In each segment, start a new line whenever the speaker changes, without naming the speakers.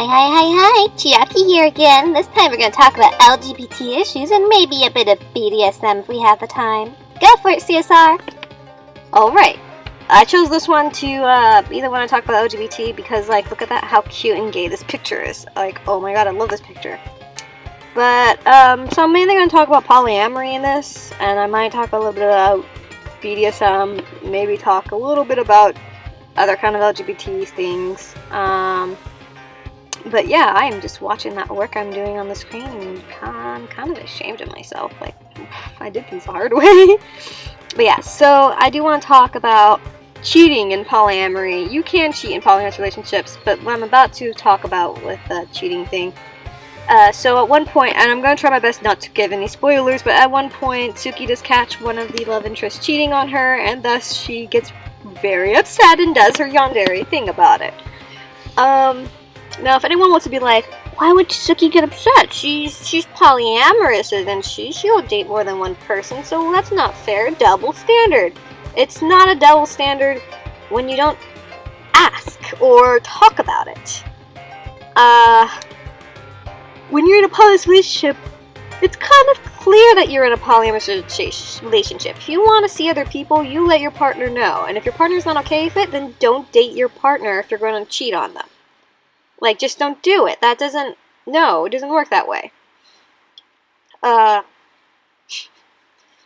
Hi, Chiaki here again. This time we're going to talk about LGBT issues and maybe a bit of BDSM if we have the time. Go for it, CSR!
Alright, I chose this one to either want to talk about LGBT because, like, look at that, how cute and gay this picture is. Like, oh my god, I love this picture. But, so I'm mainly going to talk about polyamory in this, and I might talk a little bit about BDSM, maybe talk a little bit about other kind of LGBT things. But yeah, I am just watching that work I'm doing on the screen and I'm kind of ashamed of myself. Like, I did things the hard way. But yeah, so I do want to talk about cheating in polyamory. You can cheat in polyamorous relationships, but what I'm about to talk about with the cheating thing. So at one point, and I'm going to try my best not to give any spoilers, but at one point, Suki does catch one of the love interests cheating on her, and thus she gets very upset and does her yandere thing about it. Now, if anyone wants to be like, why would Suki get upset? She's polyamorous, isn't she? She'll date more than one person, so that's not fair. Double standard. It's not a double standard when you don't ask or talk about it. When you're in a polyamorous relationship, it's kind of clear that you're in a polyamorous relationship. If you want to see other people, you let your partner know. And if your partner's not okay with it, then don't date your partner if you're going to cheat on them. Like, just don't do it. It doesn't work that way. But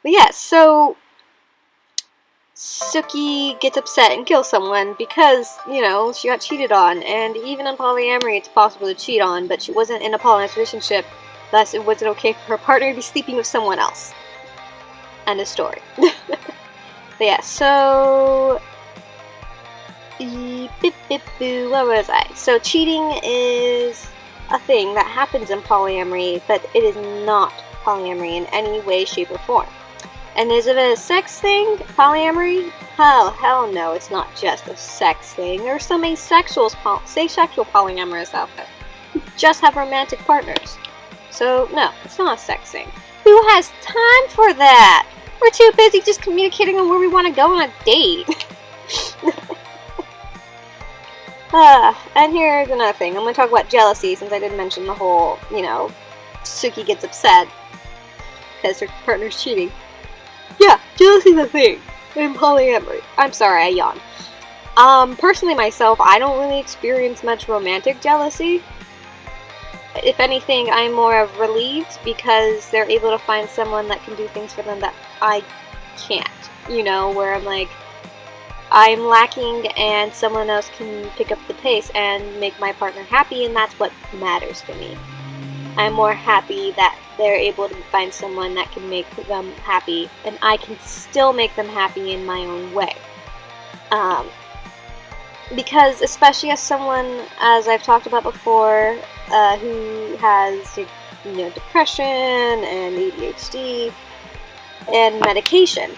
yeah, so Suki gets upset and kills someone because, you know, she got cheated on. And even in polyamory, it's possible to cheat on, but she wasn't in a polyamorous relationship, thus it wasn't okay for her partner to be sleeping with someone else. End of story. But yeah, so where was I? So cheating is a thing that happens in polyamory, but it is not polyamory in any way, shape, or form. And is it a sex thing, polyamory? Hell no, it's not just a sex thing. There are some asexual polyamorous out there who just have romantic partners. So no, it's not a sex thing. Who has time for that? We're too busy just communicating on where we want to go on a date. And here's another thing. I'm going to talk about jealousy since I didn't mention the whole, you know, Suki gets upset because her partner's cheating. Yeah, jealousy's a thing in polyamory. I'm sorry, I yawned. Personally myself, I don't really experience much romantic jealousy. If anything, I'm more of relieved because they're able to find someone that can do things for them that I can't. You know, where I'm like, I'm lacking and someone else can pick up the pace and make my partner happy, and that's what matters to me. I'm more happy that they're able to find someone that can make them happy, and I can still make them happy in my own way. Because especially as someone, as I've talked about before, who has, you know, depression and ADHD and medication,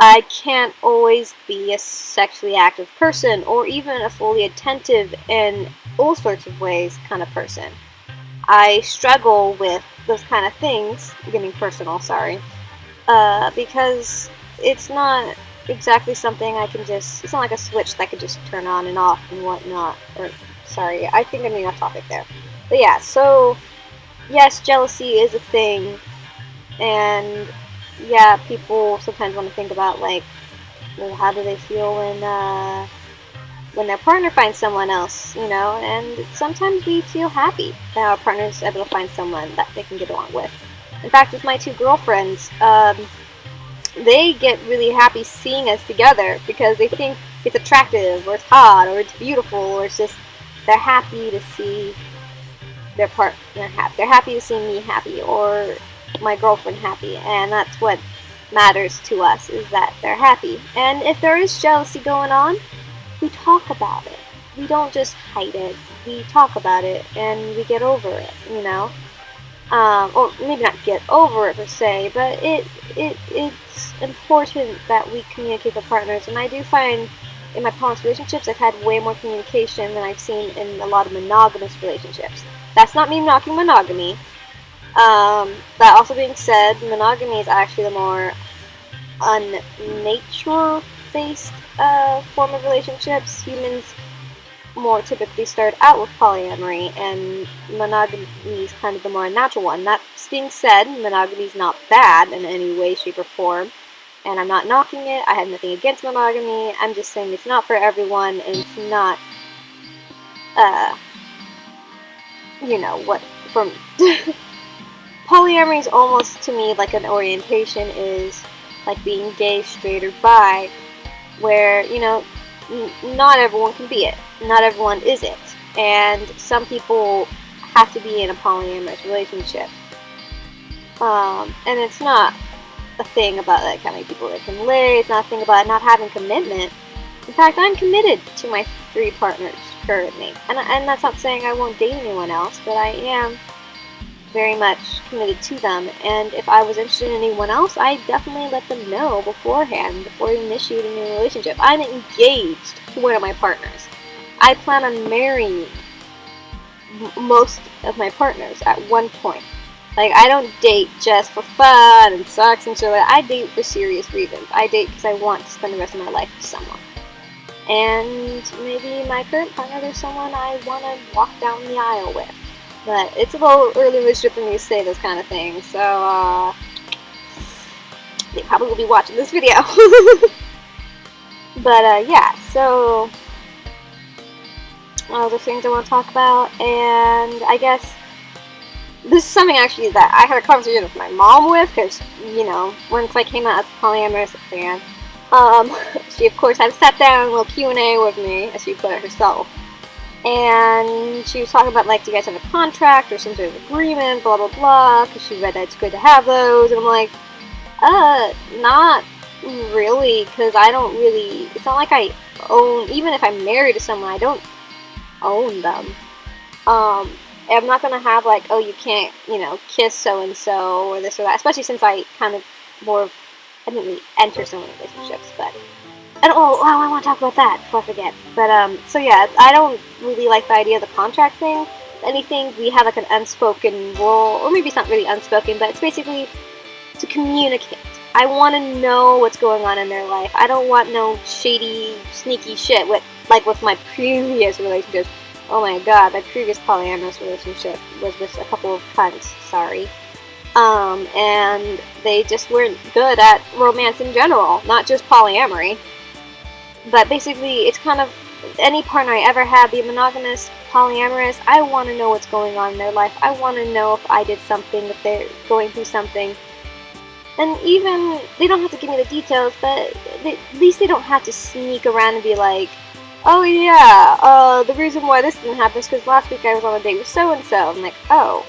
I can't always be a sexually active person or even a fully attentive in all sorts of ways kind of person. I struggle with those kind of things, getting personal, sorry, because it's not exactly something I can just, it's not like a switch that I could just turn on and off and whatnot, or, sorry, I think I'm getting off topic there. But yeah, so, yes, jealousy is a thing, and yeah, people sometimes want to think about, like, well, how do they feel when their partner finds someone else, you know, and sometimes we feel happy that our partner is able to find someone that they can get along with. In fact, with my two girlfriends, they get really happy seeing us together because they think it's attractive, or it's hot, or it's beautiful, or it's just, they're happy to see their partner happy. They're happy to see me happy, or my girlfriend happy, and that's what matters to us, is that they're happy. And if there is jealousy going on, we talk about it. We don't just hide it. We talk about it, and we get over it, you know? Or maybe not get over it per se, but it's important that we communicate with partners, and I do find in my polyamorous relationships I've had way more communication than I've seen in a lot of monogamous relationships. That's not me knocking monogamy. That also being said, monogamy is actually the more unnature-based form of relationships. Humans more typically start out with polyamory, and monogamy is kind of the more natural one. That being said, monogamy is not bad in any way, shape, or form, and I'm not knocking it. I have nothing against monogamy. I'm just saying it's not for everyone, and it's not, what, for me. Polyamory is almost, to me, like an orientation is like being gay, straight, or bi, where, not everyone can be it. Not everyone is it. And some people have to be in a polyamorous relationship. And it's not a thing about like how many people they can lay. It's not a thing about not having commitment. In fact, I'm committed to my 3 partners currently. And that's not saying I won't date anyone else, but I am very much committed to them. And if I was interested in anyone else, I definitely let them know beforehand, before initiating a relationship. I'm engaged to one of my partners. I plan on marrying most of my partners at one point. Like, I don't date just for fun and sex and shit. I date for serious reasons. I date because I want to spend the rest of my life with someone. And maybe my current partner is someone I want to walk down the aisle with. But it's a little early relationship for me to say this kind of thing, so, they probably will be watching this video. But, yeah, so, other things I want to talk about, and I guess this is something actually that I had a conversation with my mom with, because, once I came out as a polyamorous fan, she, of course, had sat down a little Q&A with me, as she put it herself. And she was talking about, like, do you guys have a contract or some sort of agreement, blah, blah, blah, because she read that it's good to have those. And I'm like, not really, because I don't really, it's not like I own, even if I'm married to someone, I don't own them. I'm not going to have, like, oh, you can't, kiss so-and-so or this or that, especially since I kind of I didn't really enter so many relationships, but... And I want to talk about that before I forget. But, so yeah, I don't really like the idea of the contract thing. If anything, we have like an unspoken rule, or maybe it's not really unspoken, but it's basically to communicate. I want to know what's going on in their life. I don't want no shady, sneaky shit with my previous relationships. Oh my god, my previous polyamorous relationship was with a couple of cunts, sorry. And they just weren't good at romance in general, not just polyamory. But basically, it's kind of any partner I ever had, be monogamous, polyamorous, I want to know what's going on in their life. I want to know if I did something, if they're going through something. And even, they don't have to give me the details, but at least they don't have to sneak around and be like, oh yeah, the reason why this didn't happen is because last week I was on a date with so-and-so. I'm like, oh,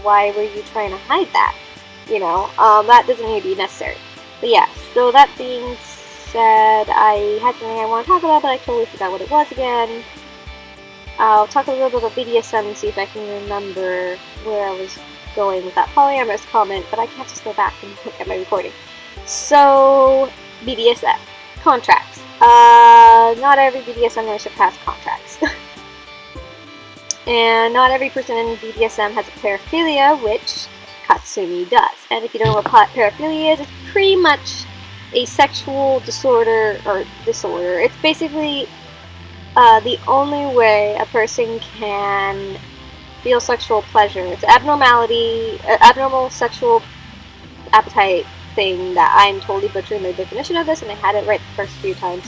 why were you trying to hide that? That doesn't need to be necessary. But yeah, so that being said, I had something I want to talk about, but I totally forgot what it was again. I'll talk a little bit about BDSM and see if I can remember where I was going with that polyamorous comment, but I can't just go back and look at my recording. So, BDSM. Contracts. Not every BDSM relationship has contracts. And not every person in BDSM has a paraphilia, which Katsumi does. And if you don't know what paraphilia is, it's pretty much a sexual disorder. It's basically the only way a person can feel sexual pleasure. It's abnormal sexual appetite thing that I'm totally butchering the definition of this, and I had it right the first few times.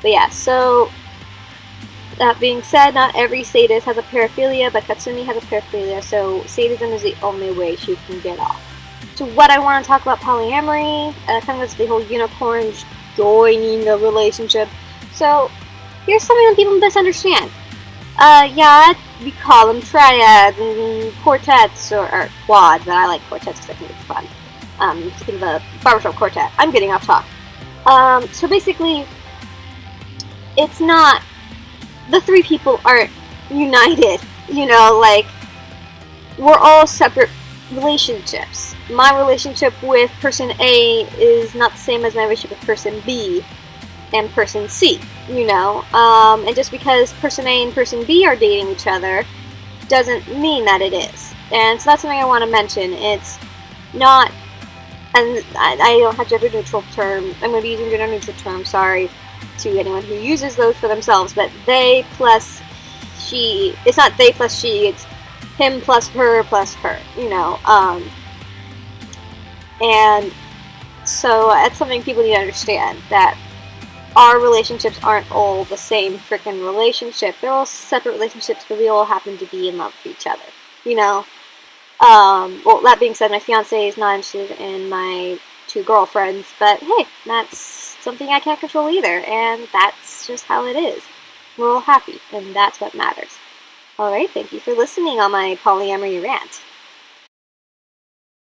But yeah, so that being said, not every sadist has a paraphilia, but Katsumi has a paraphilia, so sadism is the only way she can get off. So what I want to talk about polyamory, kind of the whole unicorns joining a relationship. So here's something that people misunderstand. Yeah, we call them triads and quartets, or quads, but I like quartets because I think it's fun. Think of a barbershop quartet. I'm getting off talk. So basically, it's not, the 3 people aren't united, like, we're all separate relationships. My relationship with person A is not the same as my relationship with person B and person C, and just because person A and person B are dating each other doesn't mean that it is. And so that's something I want to mention. It's not, and I don't have gender neutral term, I'm going to be using gender neutral term, sorry, to anyone who uses those for themselves, but they plus she, it's not they plus she, it's him plus her, you know, and so that's something people need to understand, that our relationships aren't all the same freaking relationship. They're all separate relationships, but we all happen to be in love with each other, you know. Well, that being said, my fiance is not interested in my 2 girlfriends, but hey, that's something I can't control either, and that's just how it is. We're all happy, and that's what matters. Alright, thank you for listening on my polyamory rant.